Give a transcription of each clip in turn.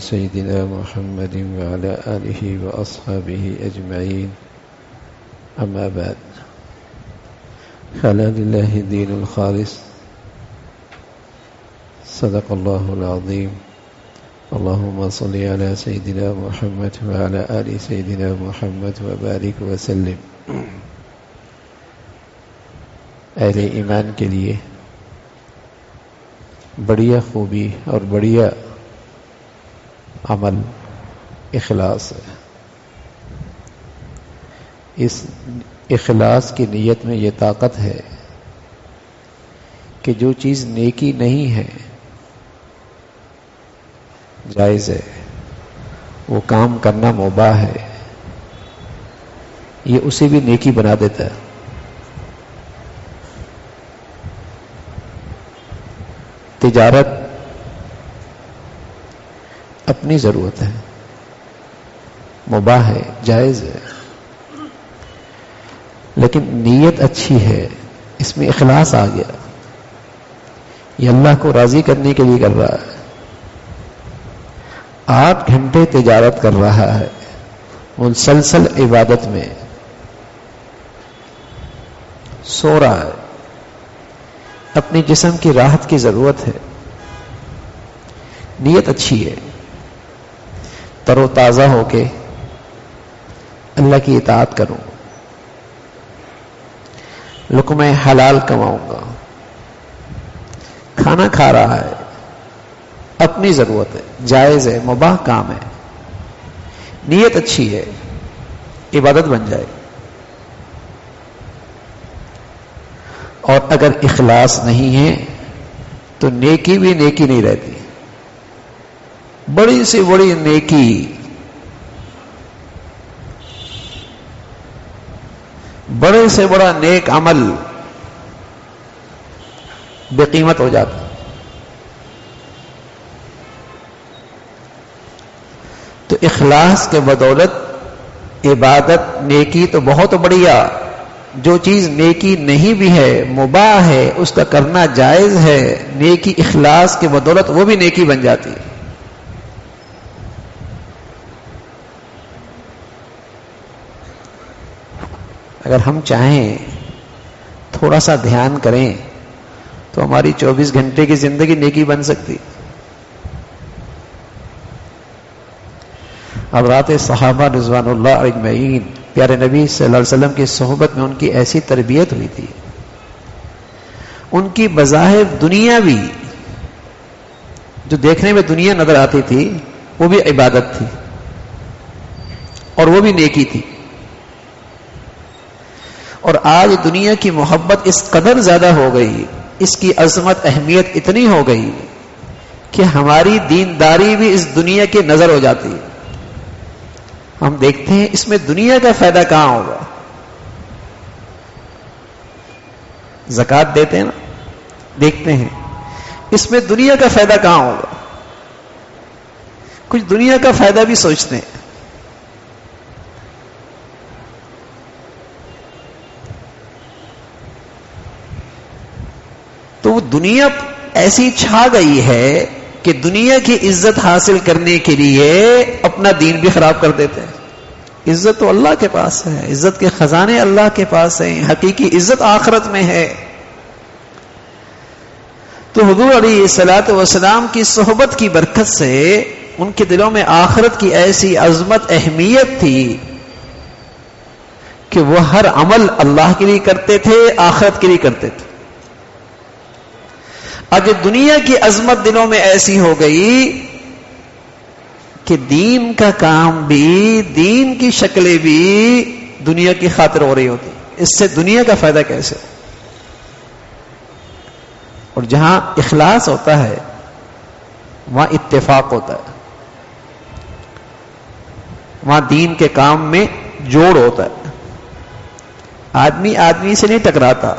سيدنا محمد وعلى آله وأصحابه أجمعين. أما بعد، فلا لله الدين الخالص. صدق الله العظيم. اللهم صل على سيدنا محمد وعلى آل سيدنا محمد وبارك وسلم. اہل ایمان کے لیے بڑیا خوبی اور بڑیا عمل اخلاص ہے. اس اخلاص کی نیت میں یہ طاقت ہے کہ جو چیز نیکی نہیں ہے، جائز ہے، وہ کام کرنا مباح ہے، یہ اسے بھی نیکی بنا دیتا ہے. تجارت اپنی ضرورت ہے، مباح ہے، جائز ہے، لیکن نیت اچھی ہے، اس میں اخلاص آ گیا، یہ اللہ کو راضی کرنے کے لیے کر رہا ہے. 8 گھنٹے تجارت کر رہا ہے، مسلسل عبادت میں سو رہا ہے، اپنے جسم کی راحت کی ضرورت ہے، نیت اچھی ہے، تر و تازہ ہو کے اللہ کی اطاعت کروں، لقمہ حلال کماؤں گا، کھانا کھا رہا ہے، اپنی ضرورت ہے، جائز ہے، مباح کام ہے، نیت اچھی ہے، عبادت بن جائے. اور اگر اخلاص نہیں ہے تو نیکی بھی نیکی نہیں رہتی. بڑی سے بڑی نیکی بڑے سے بڑا نیک عمل بے قیمت ہو جاتا. تو اخلاص کے بدولت عبادت نیکی تو بہت بڑھیا، جو چیز نیکی نہیں بھی ہے، مباح ہے، اس کا کرنا جائز ہے، نیکی اخلاص کے بدولت وہ بھی نیکی بن جاتی ہے. اگر ہم چاہیں تھوڑا سا دھیان کریں تو ہماری 24 گھنٹے کی زندگی نیکی بن سکتی. حضرات صحابہ رضوان اللہ اجمعین پیارے نبی صلی اللہ علیہ وسلم کی صحبت میں ان کی ایسی تربیت ہوئی تھی، ان کی بظاہر دنیا بھی جو دیکھنے میں دنیا نظر آتی تھی وہ بھی عبادت تھی اور وہ بھی نیکی تھی. اور آج دنیا کی محبت اس قدر زیادہ ہو گئی، اس کی عظمت اہمیت اتنی ہو گئی کہ ہماری دینداری بھی اس دنیا کی نظر ہو جاتی ہے. ہم دیکھتے ہیں اس میں دنیا کا فائدہ کہاں ہوگا. زکوٰۃ دیتے ہیں نا، دیکھتے ہیں اس میں دنیا کا فائدہ کہاں ہوگا. کچھ دنیا کا فائدہ بھی سوچتے ہیں. تو وہ دنیا ایسی چھا گئی ہے کہ دنیا کی عزت حاصل کرنے کے لیے اپنا دین بھی خراب کر دیتے ہیں. عزت تو اللہ کے پاس ہے، عزت کے خزانے اللہ کے پاس ہیں، حقیقی عزت آخرت میں ہے. تو حضور علیہ الصلوۃ والسلام کی صحبت کی برکت سے ان کے دلوں میں آخرت کی ایسی عظمت اہمیت تھی کہ وہ ہر عمل اللہ کے لیے کرتے تھے، آخرت کے لیے کرتے تھے. آج دنیا کی عظمت دلوں میں ایسی ہو گئی کہ دین کا کام بھی، دین کی شکلیں بھی دنیا کی خاطر ہو رہی ہوتی. اس سے دنیا کا فائدہ کیسے؟ اور جہاں اخلاص ہوتا ہے وہاں اتفاق ہوتا ہے، وہاں دین کے کام میں جوڑ ہوتا ہے. آدمی آدمی سے نہیں ٹکراتا،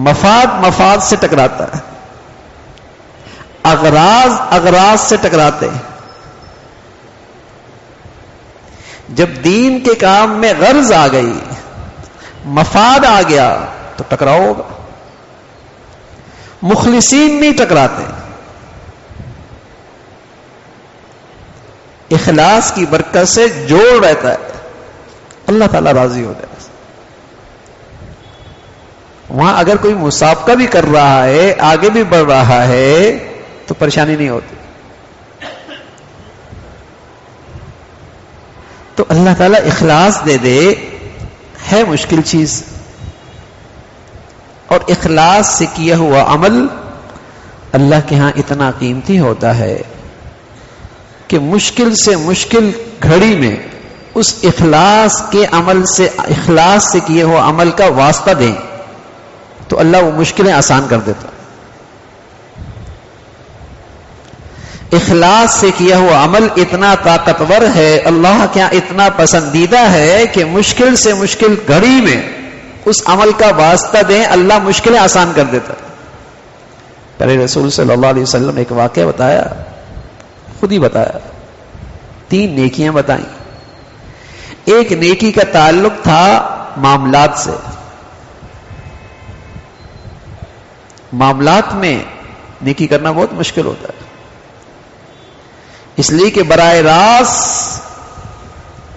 مفاد مفاد سے ٹکراتا ہے، اغراض اغراض سے ٹکراتے ہیں. جب دین کے کام میں غرض آ گئی، مفاد آ گیا تو ٹکراؤ ہوگا. مخلصین نہیں ٹکراتے. اخلاص کی برکت سے جوڑ رہتا ہے، اللہ تعالیٰ راضی ہو جائے. وہاں اگر کوئی مسابقہ بھی کر رہا ہے، آگے بھی بڑھ رہا ہے، تو پریشانی نہیں ہوتی. تو اللہ تعالیٰ اخلاص دے دے ہے مشکل چیز، اور اخلاص سے کیا ہوا عمل اللہ کے ہاں اتنا قیمتی ہوتا ہے کہ مشکل سے مشکل گھڑی میں اس اخلاص کے عمل سے، اخلاص سے کیے ہوا عمل کا واسطہ دیں تو اللہ وہ مشکلیں آسان کر دیتا. اخلاص سے کیا ہوا عمل اتنا طاقتور ہے، اللہ کے یہاں اتنا پسندیدہ ہے کہ مشکل سے مشکل گھڑی میں اس عمل کا واسطہ دیں، اللہ مشکلیں آسان کر دیتا. پیارے رسول صلی اللہ علیہ وسلم نے ایک واقعہ بتایا، خود ہی بتایا، 3 نیکیاں بتائیں. ایک نیکی کا تعلق تھا معاملات سے. معاملات میں نیکی کرنا بہت مشکل ہوتا ہے، اس لیے کہ براہ راست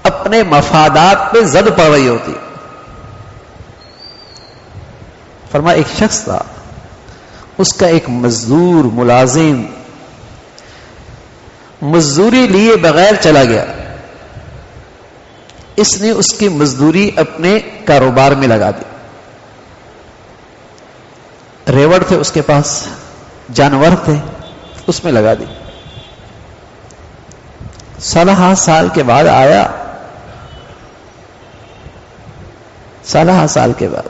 اپنے مفادات پہ زد پڑ رہی ہوتی. فرمایا ایک شخص تھا، اس کا ایک مزدور ملازم مزدوری لیے بغیر چلا گیا. اس نے اس کی مزدوری اپنے کاروبار میں لگا دی. ریوڑ تھے اس کے پاس، جانور تھے، اس میں لگا دی. 16 سال کے بعد آیا، 16 سال کے بعد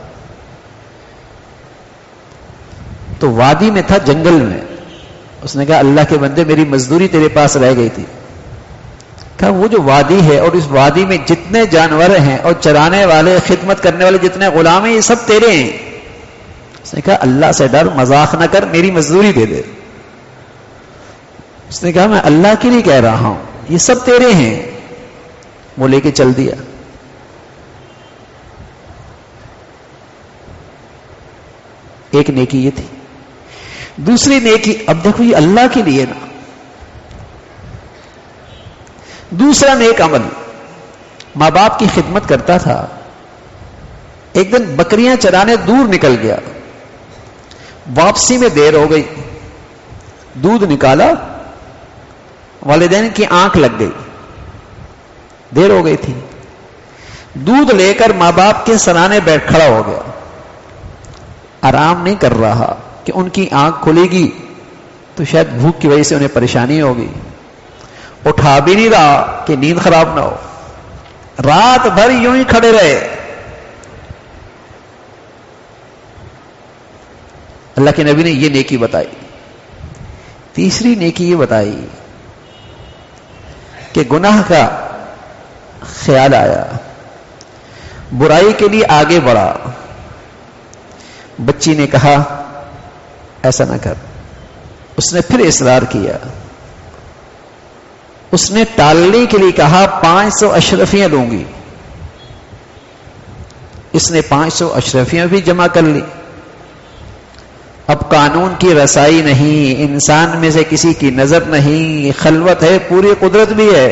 تو وادی میں تھا، جنگل میں. اس نے کہا اللہ کے بندے میری مزدوری تیرے پاس رہ گئی تھی. کہا وہ جو وادی ہے اور اس وادی میں جتنے جانور ہیں اور چرانے والے، خدمت کرنے والے جتنے غلام ہیں، یہ سب تیرے ہیں. اس نے کہا اللہ سے ڈر، مذاق نہ کر، میری مزدوری دے دے. اس نے کہا میں اللہ کے لیے کہہ رہا ہوں، یہ سب تیرے ہیں. وہ لے کے چل دیا. ایک نیکی یہ تھی. دوسری نیکی، اب دیکھو یہ اللہ کے لیے نا. دوسرا نیک عمل، ماں باپ کی خدمت کرتا تھا. ایک دن بکریاں چرانے دور نکل گیا، واپسی میں دیر ہو گئی. دودھ نکالا، والدین کی آنکھ لگ گئی، دیر ہو گئی تھی. دودھ لے کر ماں باپ کے سرانے بیٹھ کھڑا ہو گیا. آرام نہیں کر رہا کہ ان کی آنکھ کھلے گی تو شاید بھوک کی وجہ سے انہیں پریشانی ہوگی. اٹھا بھی نہیں رہا کہ نیند خراب نہ ہو. رات بھر یوں ہی کھڑے رہے. اللہ کے نبی نے یہ نیکی بتائی. تیسری نیکی یہ بتائی کہ گناہ کا خیال آیا، برائی کے لیے آگے بڑھا. بچی نے کہا ایسا نہ کر. اس نے پھر اصرار کیا. اس نے ٹالنے کے لیے کہا 500 اشرفیاں لوں گی. اس نے 500 اشرفیاں بھی جمع کر لی. اب قانون کی رسائی نہیں، انسان میں سے کسی کی نظر نہیں، خلوت ہے، پوری قدرت بھی ہے.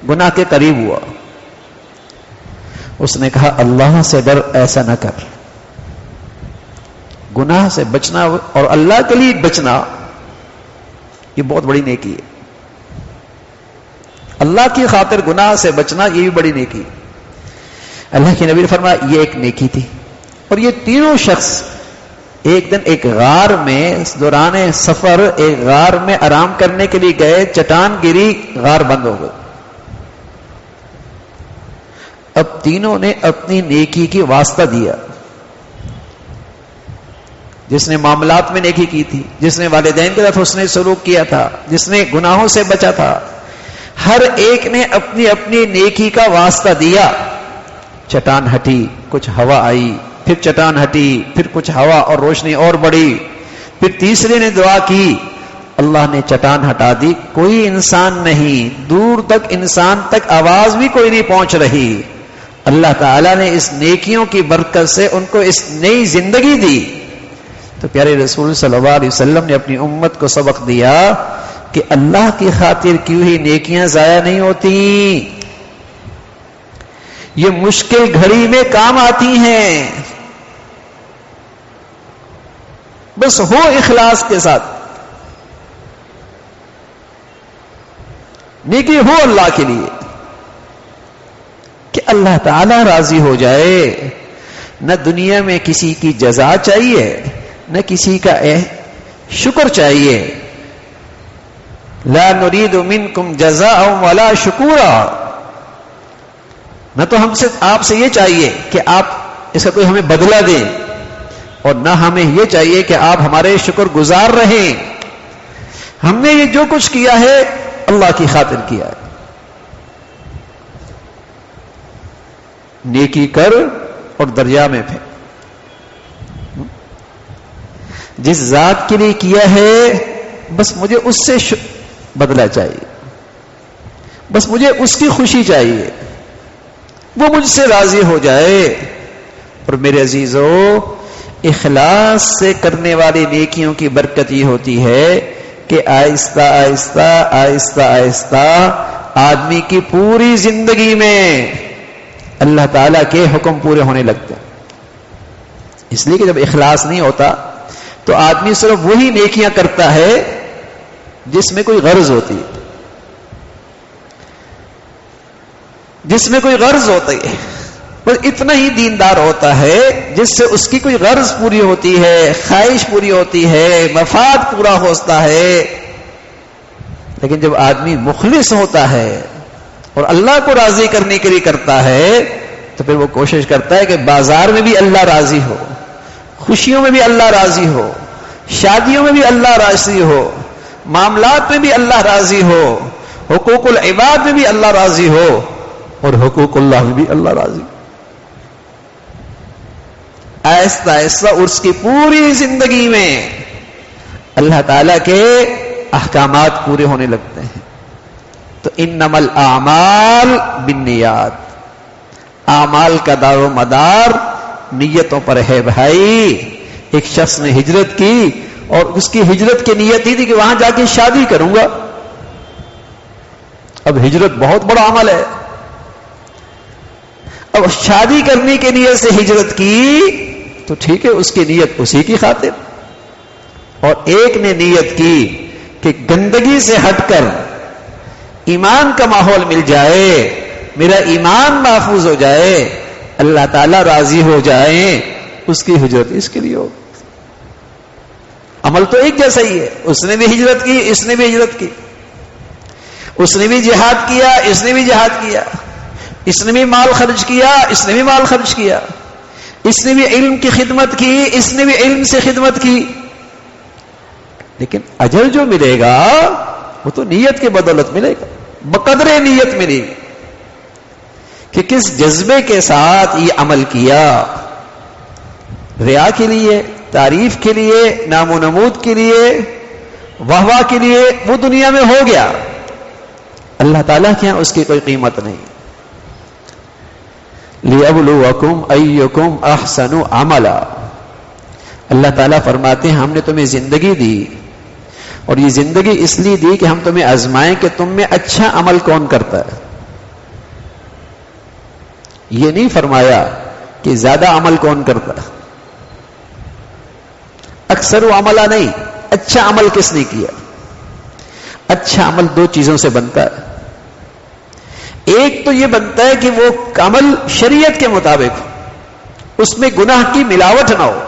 گناہ کے قریب ہوا. اس نے کہا اللہ سے ڈر، ایسا نہ کر. گناہ سے بچنا اور اللہ کے لیے بچنا یہ بہت بڑی نیکی ہے. اللہ کی خاطر گناہ سے بچنا یہ بھی بڑی نیکی. اللہ کے نبی نے فرمایا یہ ایک نیکی تھی. اور یہ تینوں شخص ایک دن ایک غار میں دوران سفر ایک غار میں آرام کرنے کے لیے گئے. چٹان گری، غار بند ہو گئی. اب تینوں نے اپنی نیکی کی واسطہ دیا. جس نے معاملات میں نیکی کی تھی، جس نے والدین کے ساتھ حسن سلوک کیا تھا، جس نے گناہوں سے بچا تھا، ہر ایک نے اپنی اپنی نیکی کا واسطہ دیا. چٹان ہٹی، کچھ ہوا آئی، پھر چٹان ہٹی، پھر کچھ ہوا اور روشنی اور بڑھی. پھر تیسرے نے دعا کی، اللہ نے چٹان ہٹا دی. کوئی انسان نہیں، دور تک انسان تک آواز بھی کوئی نہیں پہنچ رہی. اللہ تعالیٰ نے اس نیکیوں کی برکت سے ان کو اس نئی زندگی دی. تو پیارے رسول صلی اللہ علیہ وسلم نے اپنی امت کو سبق دیا کہ اللہ کی خاطر کی ہوئی نیکیاں ضائع نہیں ہوتی، یہ مشکل گھڑی میں کام آتی ہیں، بس ہو اخلاص کے ساتھ، نیکی ہو اللہ کے لیے کہ اللہ تعالی راضی ہو جائے، نہ دنیا میں کسی کی جزا چاہیے نہ کسی کا شکر چاہیے، لا نريد منکم جزاء ولا شکورا، نہ تو ہم سے آپ سے یہ چاہیے کہ آپ اس کا کوئی ہمیں بدلہ دیں، اور نہ ہمیں یہ چاہیے کہ آپ ہمارے شکر گزار رہیں، ہم نے یہ جو کچھ کیا ہے اللہ کی خاطر کیا ہے، نیکی کر اور دریا میں پھینک، جس ذات کے لیے کیا ہے بس مجھے اس سے بدلہ چاہیے، بس مجھے اس کی خوشی چاہیے، وہ مجھ سے راضی ہو جائے۔ اور میرے عزیزو، اخلاص سے کرنے والی نیکیوں کی برکت یہ ہوتی ہے کہ آہستہ آہستہ آہستہ آہستہ آدمی کی پوری زندگی میں اللہ تعالیٰ کے حکم پورے ہونے لگتے ہیں۔ اس لیے کہ جب اخلاص نہیں ہوتا تو آدمی صرف وہی نیکیاں کرتا ہے جس میں کوئی غرض ہوتی ہے، جس میں کوئی غرض ہوتی ہے، بس اتنا ہی دیندار ہوتا ہے جس سے اس کی کوئی غرض پوری ہوتی ہے، خواہش پوری ہوتی ہے، مفاد پورا ہوتا ہے۔ لیکن جب آدمی مخلص ہوتا ہے اور اللہ کو راضی کرنے کے لیے کرتا ہے تو پھر وہ کوشش کرتا ہے کہ بازار میں بھی اللہ راضی ہو، خوشیوں میں بھی اللہ راضی ہو، شادیوں میں بھی اللہ راضی ہو، معاملات میں بھی اللہ راضی ہو، حقوق العباد میں بھی اللہ راضی ہو، اور حقوق اللہ میں بھی اللہ راضی۔ آہستہ آہستہ اس کی پوری زندگی میں اللہ تعالیٰ کے احکامات پورے ہونے لگتے ہیں۔ تو انما الاعمال بالنیات، اعمال کا دار و مدار نیتوں پر ہے بھائی۔ ایک شخص نے ہجرت کی اور اس کی ہجرت کی نیت ہی تھی کہ وہاں جا کے شادی کروں گا۔ اب ہجرت بہت بڑا عمل ہے، اب شادی کرنے کی نیت سے ہجرت کی تو ٹھیک ہے، اس کی نیت اسی کی خاطر، اور ایک نے نیت کی کہ گندگی سے ہٹ کر ایمان کا ماحول مل جائے، میرا ایمان محفوظ ہو جائے، اللہ تعالیٰ راضی ہو جائیں، اس کی ہجرت اس کے لیے ہو۔ عمل تو ایک جیسا ہی ہے، اس نے بھی ہجرت کی، اس نے بھی ہجرت کی، اس نے بھی جہاد کیا، اس نے بھی جہاد کیا، اس نے بھی مال خرچ کیا، اس نے بھی مال خرچ کیا، اس نے بھی علم کی خدمت کی، اس نے بھی علم سے خدمت کی، لیکن اجر جو ملے گا وہ تو نیت کے بدولت ملے گا، بقدر نیت ملے گی کہ کس جذبے کے ساتھ یہ عمل کیا، ریا کے لیے، تعریف کے لیے، نام و نمود کے لیے، واہ واہ کے لیے، وہ دنیا میں ہو گیا، اللہ تعالیٰ کے یہاں اس کی کوئی قیمت نہیں۔ لِيَبْلُوَكُمْ أَيُّكُمْ أَحْسَنُ عَمَلًا، اللہ تعالیٰ فرماتے ہیں ہم نے تمہیں زندگی دی، اور یہ زندگی اس لیے دی کہ ہم تمہیں آزمائیں کہ تم میں اچھا عمل کون کرتا ہے۔ یہ نہیں فرمایا کہ زیادہ عمل کون کرتا ہے، اکثر و عملہ نہیں، اچھا عمل کس نے کیا۔ اچھا عمل دو چیزوں سے بنتا ہے، ایک تو یہ بنتا ہے کہ وہ عمل شریعت کے مطابق ہو، اس میں گناہ کی ملاوٹ نہ ہو۔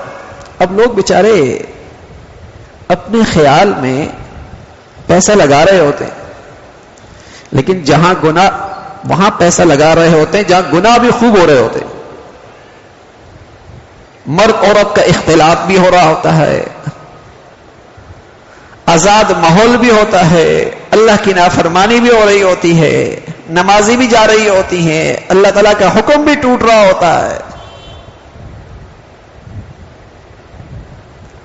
اب لوگ بیچارے اپنے خیال میں پیسہ لگا رہے ہوتے ہیں، لیکن جہاں گناہ وہاں پیسہ لگا رہے ہوتے ہیں جہاں گناہ بھی خوب ہو رہے ہوتے ہیں، مرد عورت کا اختلاط بھی ہو رہا ہوتا ہے، آزاد ماحول بھی ہوتا ہے، اللہ کی نافرمانی بھی ہو رہی ہوتی ہے، نمازی بھی جا رہی ہوتی ہیں، اللہ تعالیٰ کا حکم بھی ٹوٹ رہا ہوتا ہے،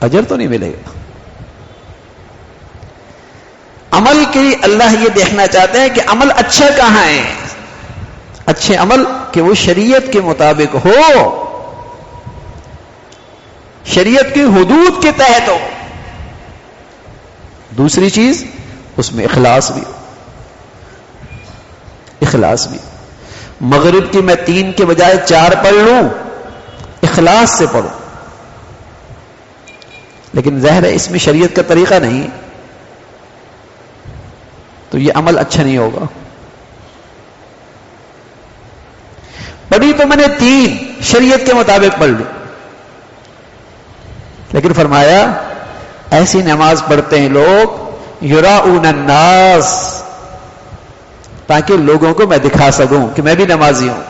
اجر تو نہیں ملے گا۔ عمل کی اللہ یہ دیکھنا چاہتے ہیں کہ عمل اچھا کہاں ہے، اچھے عمل کہ وہ شریعت کے مطابق ہو، شریعت کی حدود کے تحت ہو۔ دوسری چیز اس میں اخلاص بھی ہو. اخلاص بھی. مغرب کی میں 3 کے بجائے 4 پڑھ لوں، اخلاص سے پڑھوں، لیکن ظاہر ہے اس میں شریعت کا طریقہ نہیں، تو یہ عمل اچھا نہیں ہوگا. پڑھی تو میں نے 3 شریعت کے مطابق پڑھ لی، لیکن فرمایا ایسی نماز پڑھتے ہیں لوگ یراؤن الناس، تاکہ لوگوں کو میں دکھا سکوں کہ میں بھی نمازی ہوں.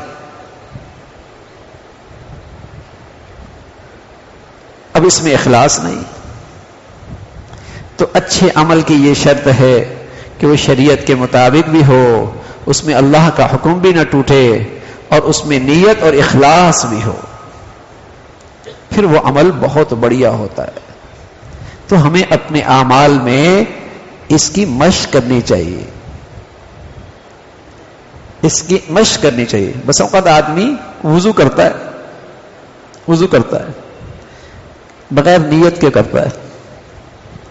اب اس میں اخلاص نہیں. تو اچھے عمل کی یہ شرط ہے کہ وہ شریعت کے مطابق بھی ہو، اس میں اللہ کا حکم بھی نہ ٹوٹے، اور اس میں نیت اور اخلاص بھی ہو، پھر وہ عمل بہت بڑھیا ہوتا ہے. تو ہمیں اپنے اعمال میں اس کی مشق کرنی چاہیے، اس کی مشق کرنی چاہیے. بس اوقات آدمی وضو کرتا ہے بغیر نیت کے کرتا ہے،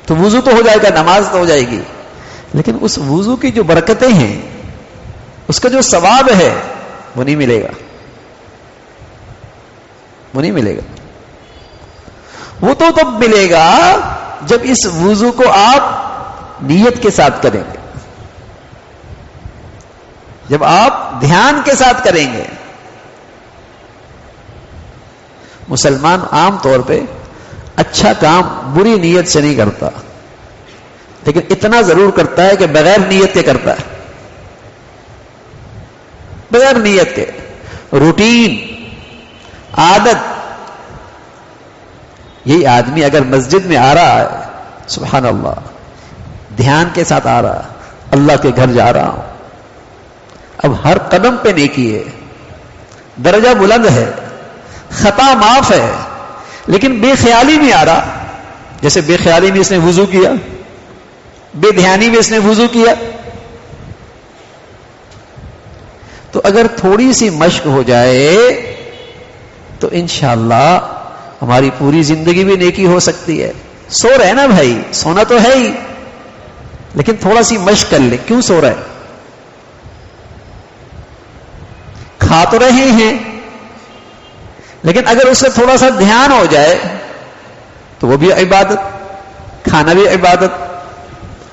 تو وضو تو ہو جائے گا، نماز تو ہو جائے گی، لیکن اس وضو کی جو برکتیں ہیں، اس کا جو ثواب ہے، وہ نہیں ملے گا. وہ نہیں ملے گا. وہ تو تب ملے گا جب اس وضو کو آپ نیت کے ساتھ کریں گے، جب آپ دھیان کے ساتھ کریں گے. مسلمان عام طور پہ اچھا کام بری نیت سے نہیں کرتا، لیکن اتنا ضرور کرتا ہے کہ بغیر نیت کے کرتا ہے، بغیر نیت کے. روٹین، عادت. یہی آدمی اگر مسجد میں آ رہا ہے، سبحان اللہ، دھیان کے ساتھ آ رہا، اللہ کے گھر جا رہا ہوں، اب ہر قدم پہ نیکی ہے، درجہ بلند ہے، خطا معاف ہے، لیکن بے خیالی میں آ رہا. جیسے بے خیالی میں اس نے وضو کیا، بے دھیانی میں اس نے وضو کیا. تو اگر تھوڑی سی مشق ہو جائے تو انشاءاللہ ہماری پوری زندگی بھی نیکی ہو سکتی ہے. سو رہے نا بھائی، سونا تو ہے ہی، لیکن تھوڑا سی مشق کر لے. کیوں سو رہے؟ کھا تو رہے ہیں، لیکن اگر اس سے تھوڑا سا دھیان ہو جائے تو وہ بھی عبادت، کھانا بھی عبادت.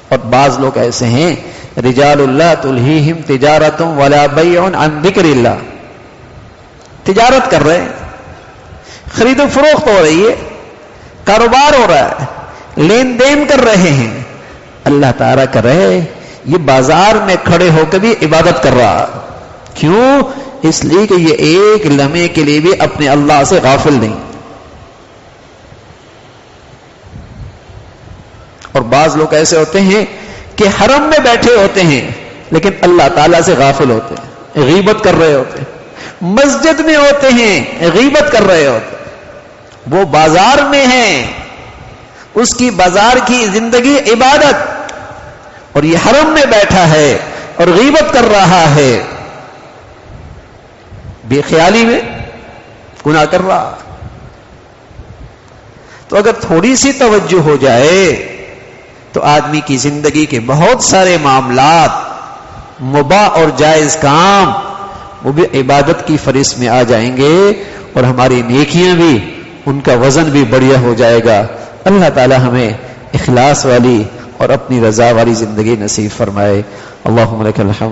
اور بعض لوگ ایسے ہیں، رجال اللہ تلہیہم تجارت ولا بیع عن ذکر اللہ، تجارت کر رہے ہیں، خرید و فروخت ہو رہی ہے، کاروبار ہو رہا ہے، لین دین کر رہے ہیں. اللہ تعالیٰ کر رہے یہ بازار میں کھڑے ہو کے بھی عبادت کر رہا. کیوں؟ اس لیے کہ یہ ایک لمحے کے لیے بھی اپنے اللہ سے غافل نہیں. اور بعض لوگ ایسے ہوتے ہیں کہ حرم میں بیٹھے ہوتے ہیں لیکن اللہ تعالیٰ سے غافل ہوتے ہیں، غیبت کر رہے ہوتے ہیں. مسجد میں ہوتے ہیں، غیبت کر رہے ہوتے ہیں. وہ بازار میں ہیں، اس کی بازار کی زندگی عبادت، اور یہ حرم میں بیٹھا ہے اور غیبت کر رہا ہے، بے خیالی میں گناہ کر رہا. تو اگر تھوڑی سی توجہ ہو جائے تو آدمی کی زندگی کے بہت سارے معاملات، مباح اور جائز کام، وہ بھی عبادت کی فہرست میں آ جائیں گے، اور ہماری نیکیاں بھی، ان کا وزن بھی بڑھیا ہو جائے گا. اللہ تعالی ہمیں اخلاص والی اور اپنی رضا والی زندگی نصیب فرمائے. اللہم لک الحمد.